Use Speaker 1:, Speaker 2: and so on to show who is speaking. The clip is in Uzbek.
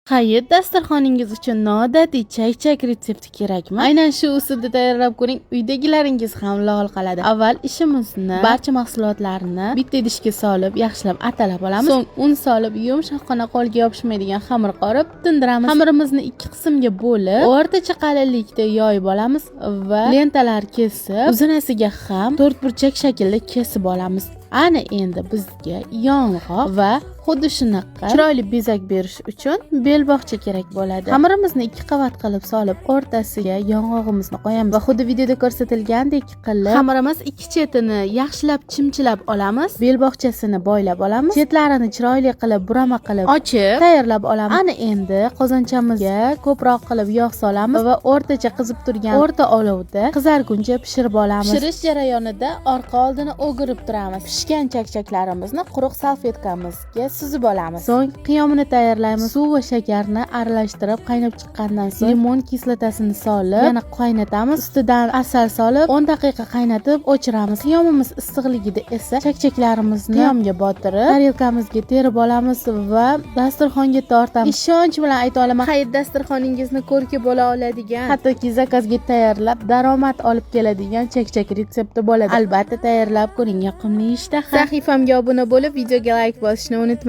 Speaker 1: Hayit dasturxoningiz uchun noodatiy chak retsepti kerakmi? Aynan shu usulda tayyorlab ko'ring, uydagilaringiz ham lol qoladi. Avval ishimizni barcha mahsulotlarni bitta idishga solib, yaxshilab atalab olamiz. So'ng un solib, yumshoqqina qo'lga yopishmaydigan xamir qorib, tindiramiz. Xamirimizni ikki qismga bo'lib, o'rtacha qalinlikda yoyib olamiz va lentalar kesib, uzunasiga ham to'rtburchak shaklda kesib olamiz. Ana endi bizga yong'oq va xuddi shunaqa chiroyli bezak berish uchun belbog'cha kerak bo'ladi. Xamirimizni ikki qavat qilib solib, o'rtasiga yong'og'imizni qo'yamiz va xuddi videoda ko'rsatilgandek qilib xamirimiz ikki chetini yaxshilab chimchilab olamiz. Belbog'chasini boylab olamiz. Chetlarini chiroyli qilib burama qilib ochib tayyorlab olamiz. Ana endi qozonchamizga ko'proq qilib yog' solamiz va o'rtacha qizib turgan o'rta olovda qizarguncha pishirib olamiz. Pishirish jarayonida orqa oldini o'girib turamiz. Pishgan chakchaklarimizni quruq salfetkamizga suzib olamiz. So'ng qiyomini tayyorlaymiz. Suv va shakarni aralashtirib, qaynab chiqqandan so'ng limon kislotasini solib, yana qaynatamiz. Ustidan asal solib, 10 daqiqa qaynatib o'chiramiz. Qiyomimiz issiqligida esa chakchaklarimizni qiyomga botirib, tarelkamizga terib olamiz va dasturxonga tortamiz. Ishonch bilan ayta olaman, hayit dasturxoningizni ko'rki bo'la oladigan, hattoki zakazga tayyorlab daromad olib keladigan chakchak retsepti bo'ladi. Albatta tayyorlab ko'ring, yoqimli ishtaha. Sahifamga obuna bo'lib, videoga like bosishni unutmang.